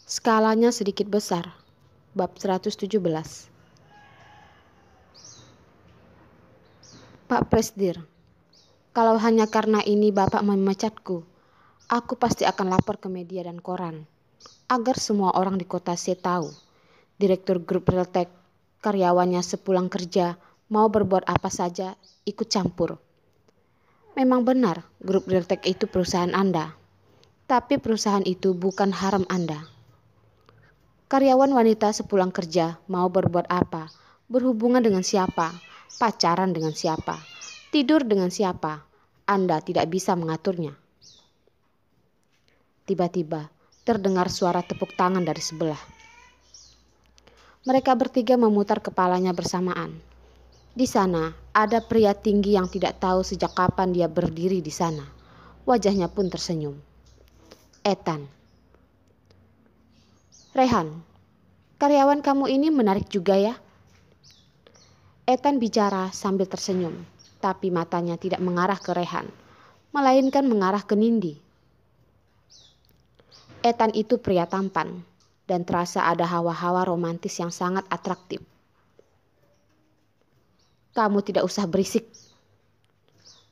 Skalanya sedikit besar. Bab 117. Pak Presdir, kalau hanya karena ini Bapak memecatku, aku pasti akan lapor ke media dan koran, agar semua orang di kota C tahu. Direktur grup Realtek, karyawannya sepulang kerja, mau berbuat apa saja, ikut campur. Memang benar, grup Realtek itu perusahaan Anda. Tapi perusahaan itu bukan haram Anda. Karyawan wanita sepulang kerja mau berbuat apa, berhubungan dengan siapa, pacaran dengan siapa, tidur dengan siapa, Anda tidak bisa mengaturnya. Tiba-tiba terdengar suara tepuk tangan dari sebelah. Mereka bertiga memutar kepalanya bersamaan. Di sana ada pria tinggi yang tidak tahu sejak kapan dia berdiri di sana. Wajahnya pun tersenyum. Ethan. Rehan, karyawan kamu ini menarik juga ya. Ethan bicara sambil tersenyum, tapi matanya tidak mengarah ke Rehan, melainkan mengarah ke Nindi. Ethan itu pria tampan, dan terasa ada hawa-hawa romantis yang sangat atraktif. Kamu tidak usah berisik,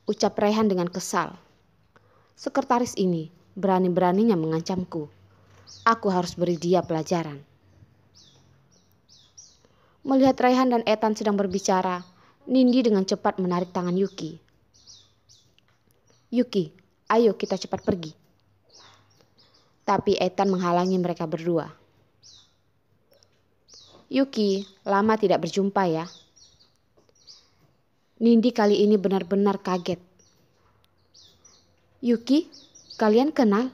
ucap Rehan dengan kesal. Sekretaris ini berani-beraninya mengancamku. Aku harus beri dia pelajaran. Melihat Rehan dan Ethan sedang berbicara, Nindi dengan cepat menarik tangan Yuki. Yuki, ayo kita cepat pergi. Tapi Ethan menghalangi mereka berdua. Yuki, lama tidak berjumpa ya. Nindi kali ini benar-benar kaget. Yuki, kalian kenal?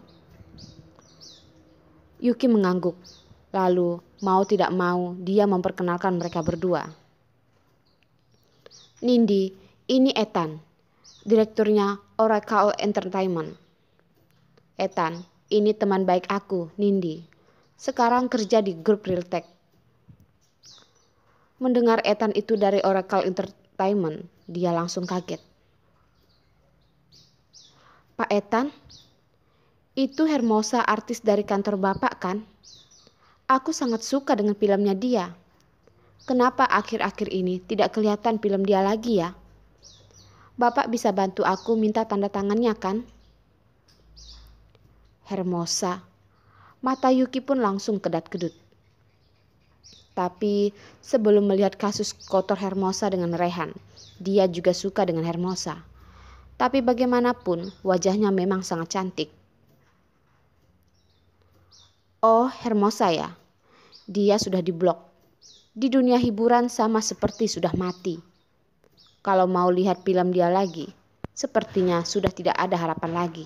Yuki mengangguk. Lalu, mau tidak mau, dia memperkenalkan mereka berdua. Nindi, ini Ethan, direkturnya Oracle Entertainment. Ethan, ini teman baik aku, Nindi. Sekarang kerja di grup Realtek. Mendengar Ethan itu dari Oracle Entertainment, dia langsung kaget. Pak Ethan, itu Hermosa artis dari kantor Bapak kan? Aku sangat suka dengan filmnya dia. Kenapa akhir-akhir ini tidak kelihatan film dia lagi ya? Bapak bisa bantu aku minta tanda tangannya kan? Hermosa. Mata Yuki pun langsung kedap-kedut. Tapi sebelum melihat kasus kotor Hermosa dengan Rehan, dia juga suka dengan Hermosa. Tapi bagaimanapun wajahnya memang sangat cantik. Oh, Hermosa ya. Dia sudah diblok. Di dunia hiburan sama seperti sudah mati. Kalau mau lihat film dia lagi, sepertinya sudah tidak ada harapan lagi.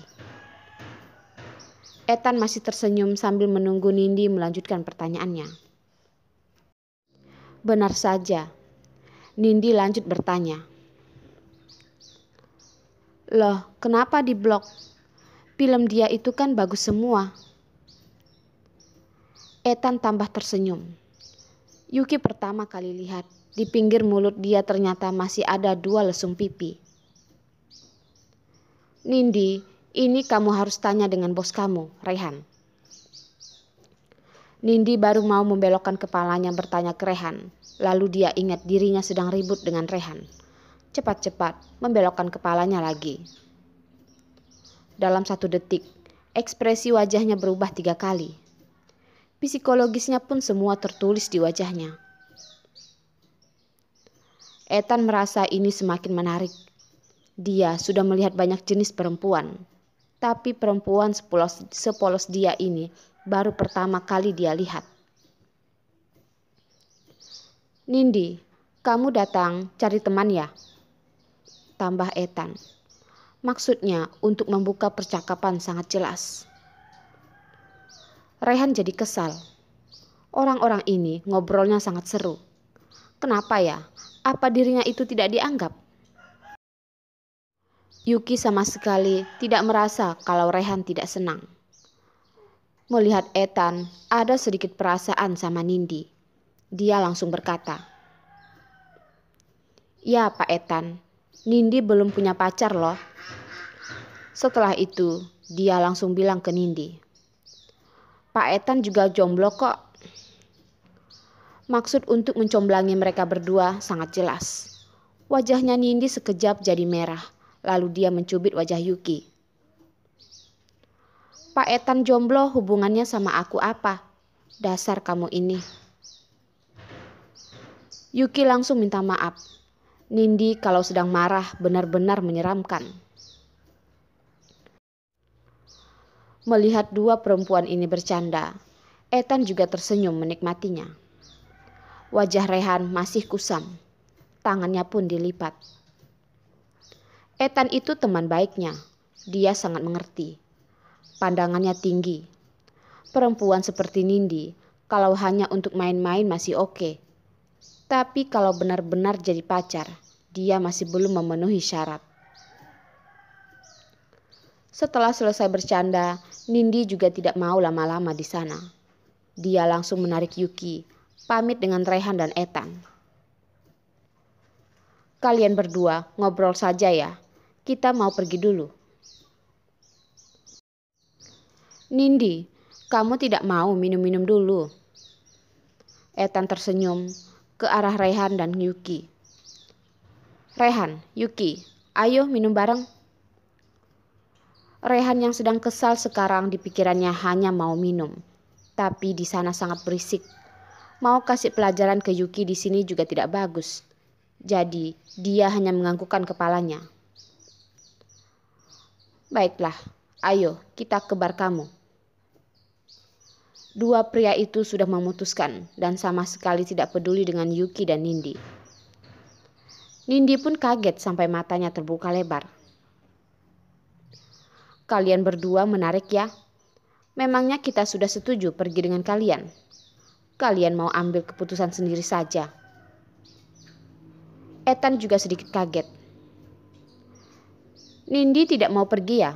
Ethan masih tersenyum sambil menunggu Nindi melanjutkan pertanyaannya. Benar saja. Nindi lanjut bertanya. Loh, kenapa diblok? Film dia itu kan bagus semua. Ethan tambah tersenyum. Yuki pertama kali lihat, di pinggir mulut dia ternyata masih ada 2 lesung pipi. Nindi, ini kamu harus tanya dengan bos kamu, Rehan. Nindi baru mau membelokkan kepalanya bertanya ke Rehan, lalu dia ingat dirinya sedang ribut dengan Rehan. Cepat-cepat membelokkan kepalanya lagi. Dalam 1 detik, ekspresi wajahnya berubah 3 kali. Psikologisnya pun semua tertulis di wajahnya. Ethan merasa ini semakin menarik. Dia sudah melihat banyak jenis perempuan. Tapi perempuan sepolos dia ini baru pertama kali dia lihat. Nindi, kamu datang cari teman ya? Tambah Ethan. Maksudnya untuk membuka percakapan sangat jelas. Rehan jadi kesal. Orang-orang ini ngobrolnya sangat seru. Kenapa ya? Apa dirinya itu tidak dianggap? Yuki sama sekali tidak merasa kalau Rehan tidak senang. Melihat Ethan ada sedikit perasaan sama Nindi. Dia langsung berkata, "Ya Pak Ethan, Nindi belum punya pacar loh." Setelah itu dia langsung bilang ke Nindi, Pak Ethan juga jomblo kok. Maksud untuk mencomblangi mereka berdua sangat jelas. Wajahnya Nindi sekejap jadi merah, lalu dia mencubit wajah Yuki. Pak Ethan jomblo hubungannya sama aku apa? Dasar kamu ini. Yuki langsung minta maaf. Nindi kalau sedang marah benar-benar menyeramkan. Melihat dua perempuan ini bercanda, Ethan juga tersenyum menikmatinya. Wajah Rehan masih kusam, tangannya pun dilipat. Ethan itu teman baiknya, dia sangat mengerti. Pandangannya tinggi. Perempuan seperti Nindi, kalau hanya untuk main-main masih oke. Tapi kalau benar-benar jadi pacar, dia masih belum memenuhi syarat. Setelah selesai bercanda, Nindi juga tidak mau lama-lama di sana. Dia langsung menarik Yuki, pamit dengan Rehan dan Ethan. Kalian berdua ngobrol saja ya, kita mau pergi dulu. Nindi, kamu tidak mau minum-minum dulu? Ethan tersenyum ke arah Rehan dan Yuki. Rehan, Yuki, ayo minum bareng. Rehan yang sedang kesal sekarang di pikirannya hanya mau minum, tapi di sana sangat berisik. Mau kasih pelajaran ke Yuki di sini juga tidak bagus. Jadi dia hanya menganggukkan kepalanya. Baiklah, ayo kita ke bar kamu. Dua pria itu sudah memutuskan dan sama sekali tidak peduli dengan Yuki dan Nindi. Nindi pun kaget sampai matanya terbuka lebar. Kalian berdua menarik ya. Memangnya kita sudah setuju pergi dengan kalian? Kalian mau ambil keputusan sendiri saja. Ethan juga sedikit kaget. Nindi tidak mau pergi ya?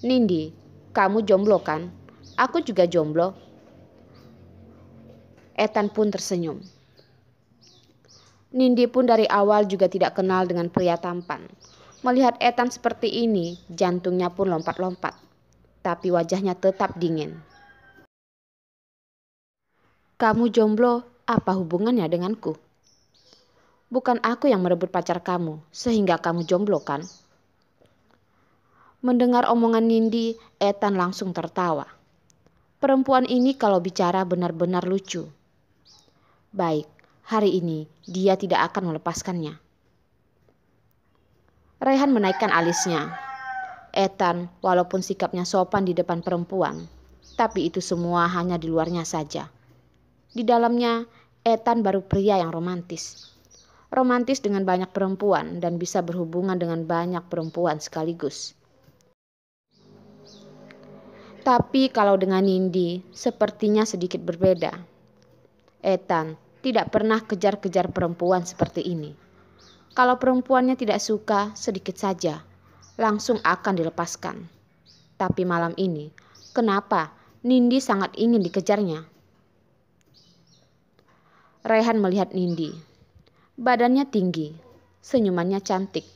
Nindi, kamu jomblo kan? Aku juga jomblo. Ethan pun tersenyum. Nindi pun dari awal juga tidak kenal dengan pria tampan. Melihat Ethan seperti ini, jantungnya pun lompat-lompat. Tapi wajahnya tetap dingin. Kamu jomblo, apa hubungannya denganku? Bukan aku yang merebut pacar kamu, sehingga kamu jomblo kan? Mendengar omongan Nindi, Ethan langsung tertawa. Perempuan ini kalau bicara benar-benar lucu. Baik, hari ini dia tidak akan melepaskannya. Rehan menaikkan alisnya. Ethan walaupun sikapnya sopan di depan perempuan, tapi itu semua hanya di luarnya saja. Di dalamnya, Ethan baru pria yang romantis. Romantis dengan banyak perempuan dan bisa berhubungan dengan banyak perempuan sekaligus. Tapi kalau dengan Nindi, sepertinya sedikit berbeda. Ethan tidak pernah kejar-kejar perempuan seperti ini. Kalau perempuannya tidak suka, sedikit saja, langsung akan dilepaskan. Tapi malam ini, kenapa Nindi sangat ingin dikejarnya? Rehan melihat Nindi. Badannya tinggi, senyumannya cantik,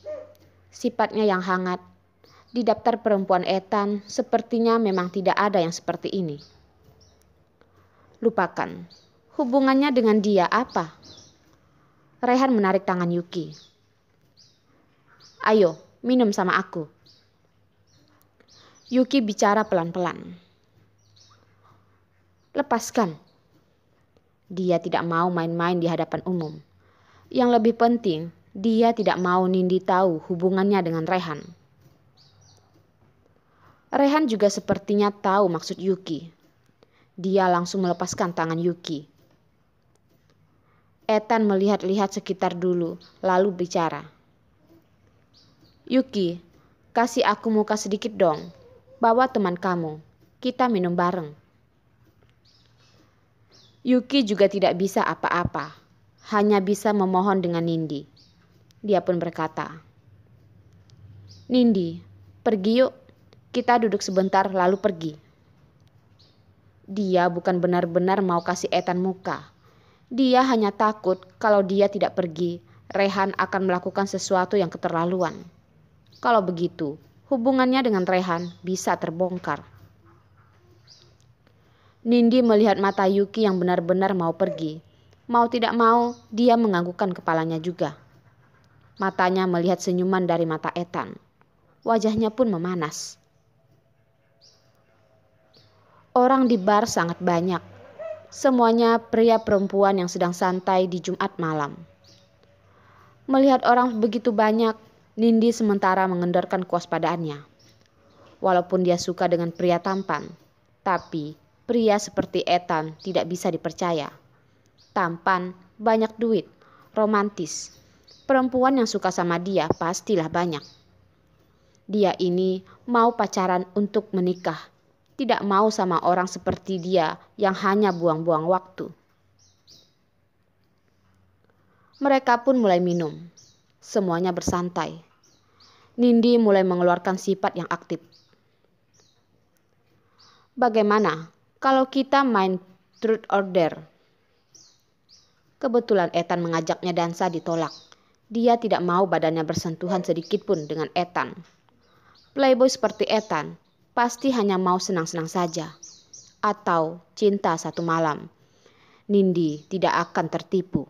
sifatnya yang hangat. Di daftar perempuan Ethan, sepertinya memang tidak ada yang seperti ini. Lupakan, hubungannya dengan dia apa? Rehan menarik tangan Yuki. Ayo, minum sama aku. Yuki bicara pelan-pelan. Lepaskan. Dia tidak mau main-main di hadapan umum. Yang lebih penting, dia tidak mau Nindi tahu hubungannya dengan Rehan. Rehan juga sepertinya tahu maksud Yuki. Dia langsung melepaskan tangan Yuki. Ethan melihat-lihat sekitar dulu, lalu bicara. Yuki, kasih aku muka sedikit dong. Bawa teman kamu. Kita minum bareng. Yuki juga tidak bisa apa-apa. Hanya bisa memohon dengan Nindi. Dia pun berkata, Nindi, pergi yuk. Kita duduk sebentar lalu pergi. Dia bukan benar-benar mau kasih Ethan muka. Dia hanya takut kalau dia tidak pergi, Rehan akan melakukan sesuatu yang keterlaluan. Kalau begitu, hubungannya dengan Rehan bisa terbongkar. Nindi melihat mata Yuki yang benar-benar mau pergi. Mau tidak mau, dia menganggukkan kepalanya juga. Matanya melihat senyuman dari mata Ethan. Wajahnya pun memanas. Orang di bar sangat banyak. Semuanya pria perempuan yang sedang santai di Jumat malam. Melihat orang begitu banyak, Nindi sementara mengendorkan kewaspadaannya. Walaupun dia suka dengan pria tampan, tapi pria seperti Ethan tidak bisa dipercaya. Tampan, banyak duit, romantis. Perempuan yang suka sama dia pastilah banyak. Dia ini mau pacaran untuk menikah. Tidak mau sama orang seperti dia yang hanya buang-buang waktu. Mereka pun mulai minum. Semuanya bersantai. Nindi mulai mengeluarkan sifat yang aktif. Bagaimana kalau kita main truth or dare? Kebetulan Ethan mengajaknya dansa ditolak. Dia tidak mau badannya bersentuhan sedikit pun dengan Ethan. Playboy seperti Ethan pasti hanya mau senang-senang saja. Atau cinta satu malam. Nindi tidak akan tertipu.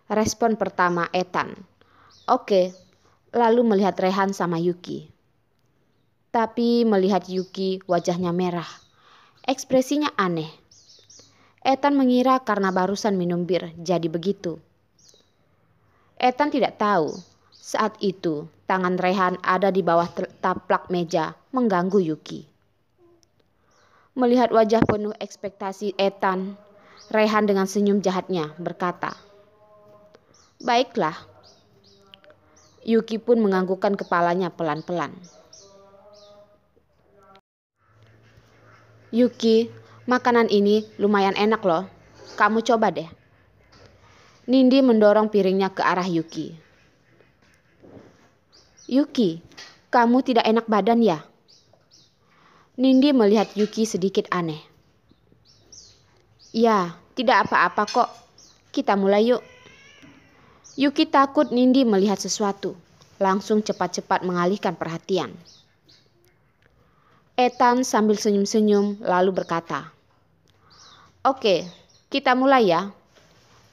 Respon pertama Ethan. Oke, lalu melihat Rehan sama Yuki. Tapi melihat Yuki wajahnya merah. Ekspresinya aneh. Ethan mengira karena barusan minum bir jadi begitu. Ethan tidak tahu saat itu tangan Rehan ada di bawah taplak meja mengganggu Yuki. Melihat wajah penuh ekspektasi Ethan, Rehan dengan senyum jahatnya berkata, "Baiklah." Yuki pun menganggukkan kepalanya pelan-pelan. "Yuki, makanan ini lumayan enak loh. Kamu coba deh." Nindi mendorong piringnya ke arah Yuki. "Yuki, kamu tidak enak badan ya?" Nindi melihat Yuki sedikit aneh. "Ya, tidak apa-apa kok. Kita mulai yuk." Yuki takut Nindi melihat sesuatu, langsung cepat-cepat mengalihkan perhatian. Ethan sambil senyum-senyum lalu berkata, "Oke, kita mulai ya.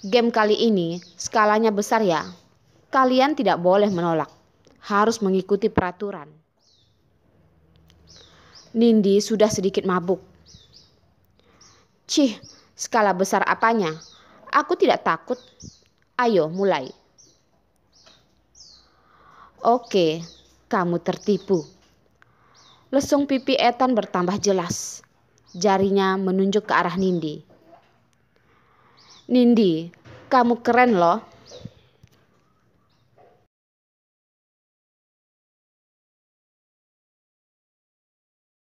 Game kali ini skalanya besar ya. Kalian tidak boleh menolak, harus mengikuti peraturan." Nindi sudah sedikit mabuk. "Cih, skala besar apanya? Aku tidak takut. Ayo mulai." "Oke, kamu tertipu." Lesung pipi Ethan bertambah jelas. Jarinya menunjuk ke arah Nindi. "Nindi, kamu keren loh.